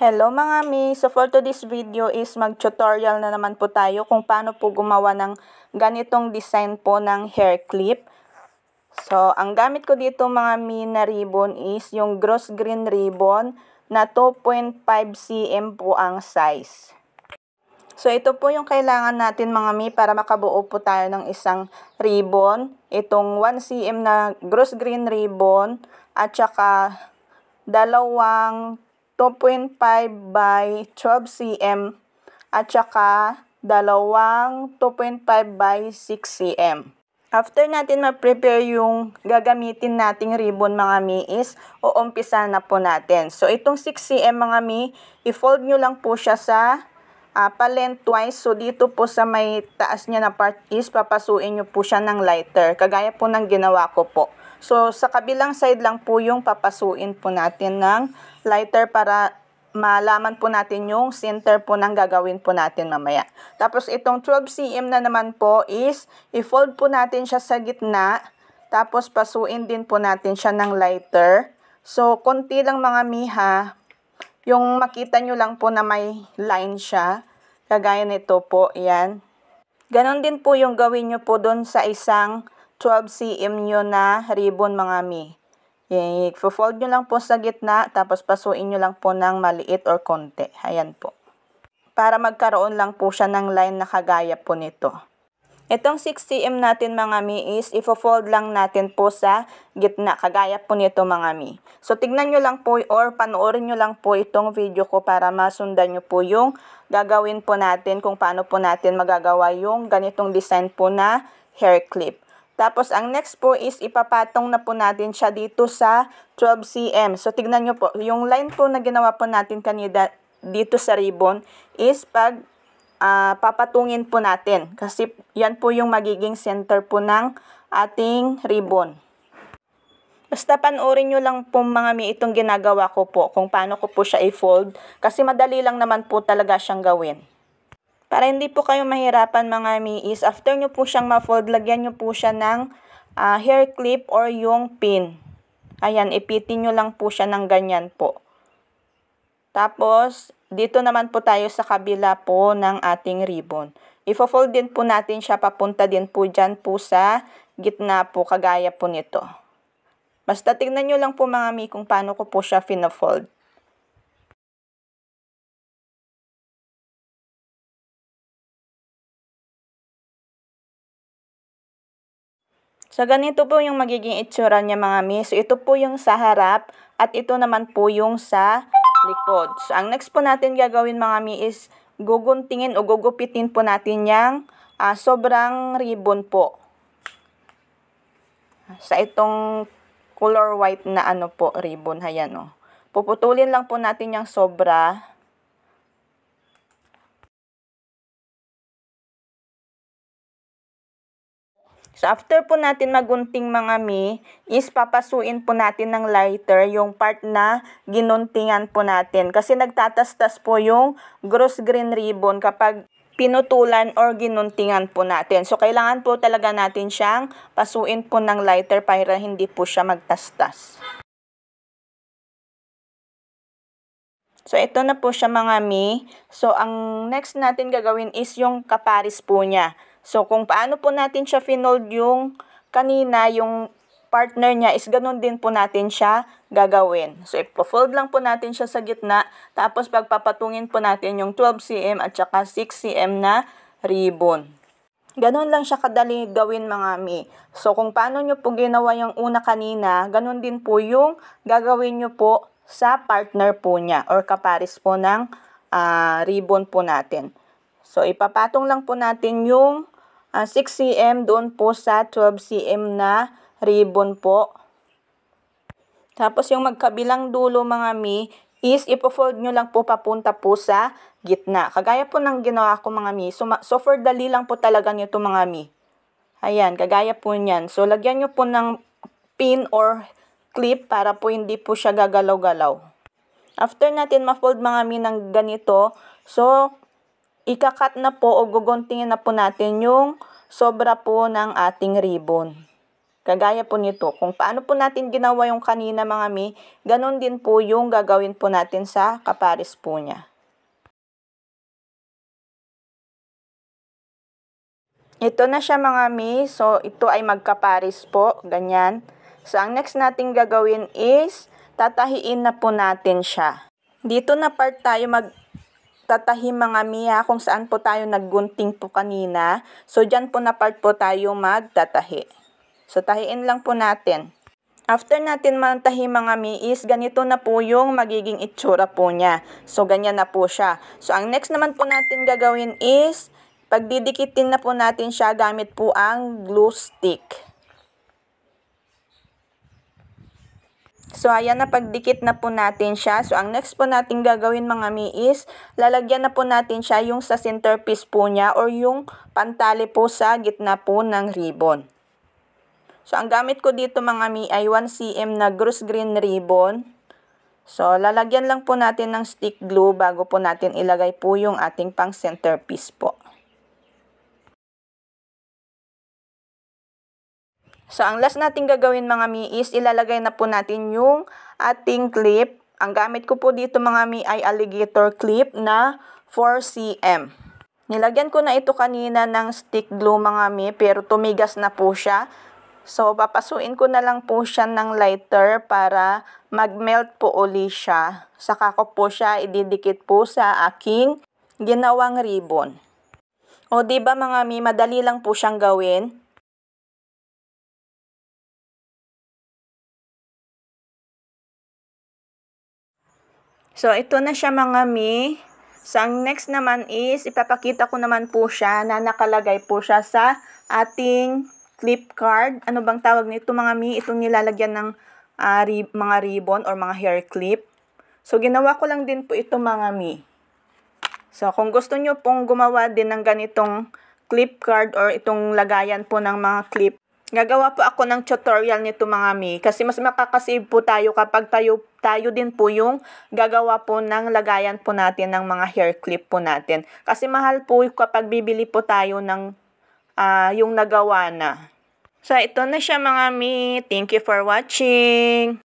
Hello mga mi! So for today's video is mag-tutorial na naman po tayo kung paano po gumawa ng ganitong design po ng hair clip. So ang gamit ko dito mga mi na ribbon is yung gross green ribbon na 2.5 cm po ang size. So ito po yung kailangan natin mga mi para makabuo po tayo ng isang ribbon. Itong 1 cm na gross green ribbon at saka dalawang 2.5 by 12 cm at saka dalawang 2.5 by 6 cm. After natin ma-prepare yung gagamitin nating ribbon mga mi is uumpisa na po natin. So itong 6 cm mga mi, i-fold nyo lang po siya sa pa-lengthwise. So dito po sa may taas niya na part is papasuin nyo po siya ng lighter. Kagaya po ng ginawa ko po. So sa kabilang side lang po yung papasuin po natin ng lighter para malaman po natin yung center po ng gagawin po natin mamaya. Tapos itong 12 cm na naman po is i-fold po natin siya sa gitna. Tapos pasuin din po natin siya ng lighter. So konti lang mga miha. Yung makita nyo lang po na may line siya. Kagaya nito po, yan. Ganon din po yung gawin nyo po doon sa isang 12 cm nyo na ribbon mga mi. I-fold nyo lang po sa gitna, tapos pasuin nyo lang po ng maliit or konti. Ayan po. Para magkaroon lang po siya ng line na kagaya po nito. Itong 6 cm natin mga mi is i-fold lang natin po sa gitna, kagaya po nito mga mi. So tignan nyo lang po or panoorin nyo lang po itong video ko para masundan nyo po yung gagawin po natin kung paano po natin magagawa yung ganitong design po na hair clip. Tapos ang next po is ipapatong na po natin siya dito sa 12 cm. So tignan nyo po, yung line po na ginawa po natin kanina dito sa ribbon is pag papatungin po natin. Kasi yan po yung magiging center po ng ating ribbon. Basta panoorin nyo lang po mga mi itong ginagawa ko po kung paano ko po siya i-fold. Kasi madali lang naman po talaga siyang gawin. Para hindi po kayo mahirapan mga mi is after nyo po siyang ma-fold, lagyan nyo po siya ng hair clip or yung pin. Ayan, ipitin nyo lang po siya ng ganyan po. Tapos, dito naman po tayo sa kabila po ng ating ribbon. I-fold din po natin siya papunta din po dyan po sa gitna po kagaya po nito. Basta tignan nyo lang po mga mi kung paano ko po siya fina-fold. So, ganito po yung magiging itsura niya mga mi. So, ito po yung sa harap at ito naman po yung sa likod. So, ang next po natin gagawin mga mi is guguntingin o gugupitin po natin yung sobrang ribbon po. Sa itong color white na ano po, ribbon. Ayan o. Puputulin lang po natin yung sobra. So, after po natin magunting mga mi, is papasuin po natin ng lighter yung part na ginuntingan po natin. Kasi nagtatastas po yung gross green ribbon kapag pinutulan or ginuntingan po natin. So, kailangan po talaga natin siyang pasuin po ng lighter para hindi po siya magtastas. So, ito na po siya mga mi. So, ang next natin gagawin is yung kaparis po niya. So, kung paano po natin siya finold yung kanina, yung partner niya, is ganun din po natin siya gagawin. So, ipo-fold lang po natin siya sa gitna, tapos pagpapatungin po natin yung 12 cm at saka 6 cm na ribbon. Ganun lang siya kadali gawin mga mi. So, kung paano nyo po ginawa yung una kanina, ganun din po yung gagawin nyo po sa partner po niya or kaparis po ng ribbon po natin. So, ipapatong lang po natin yung 6 cm doon po sa 12 cm na ribbon po. Tapos yung magkabilang dulo mga mi is ipo-fold nyo lang po papunta po sa gitna. Kagaya po ng ginawa ko mga mi. So for dali lang po talaga nito mga mi. Ayan, kagaya po niyan. So lagyan nyo po ng pin or clip para po hindi po siya gagalaw-galaw. After natin ma-fold mga mi ng ganito, so ikakat na po o guguntingin na po natin yung sobra po ng ating ribbon. Kagaya po nito, kung paano po natin ginawa yung kanina mga mi, ganun din po yung gagawin po natin sa kapares po niya. Ito na siya mga mi, so ito ay magkapares po, ganyan. So ang next natin gagawin is, tatahiin na po natin siya. Dito na part tayo magtatahi mga mi kung saan po tayo naggunting po kanina. So dyan po na part po tayo magtatahi. So tahiin lang po natin. After natin mantahi mga mi is ganito na po yung magiging itsura po niya. So ganyan na po siya. So ang next naman po natin gagawin is pagdidikitin na po natin siya gamit po ang glue stick. So ayan na, pagdikit na po natin siya. So ang next po natin gagawin mga mi is lalagyan na po natin siya yung sa centerpiece po niya or yung pantali po sa gitna po ng ribbon. So ang gamit ko dito mga mi ay 1 cm na gross green ribbon. So lalagyan lang po natin ng stick glue bago po natin ilagay po yung ating pang centerpiece po. So, ang last natin gagawin mga mi is ilalagay na po natin yung ating clip. Ang gamit ko po dito mga mi ay alligator clip na 4 cm. Nilagyan ko na ito kanina ng stick glue mga mi pero tumigas na po siya. So, papasuin ko na lang po siya ng lighter para mag-melt po uli siya. Saka ko po siya ididikit po sa aking ginawang ribbon. O, diba mga mi, madali lang po siyang gawin. So, ito na siya mga mi. So, ang next naman is, ipapakita ko naman po siya na nakalagay po siya sa ating clip card. Ano bang tawag nito mga mi? Itong nilalagyan ng mga ribbon or mga hair clip. So, ginawa ko lang din po ito mga mi. So, kung gusto nyo pong gumawa din ng ganitong clip card or itong lagayan po ng mga clip, gagawa po ako ng tutorial nito mga mi. Kasi mas makakasave po tayo kapag tayo din po yung gagawa po ng lagayan po natin ng mga hair clip po natin. Kasi mahal po kapag bibili po tayo ng yung nagawa na. So, ito na siya mga mi. Thank you for watching.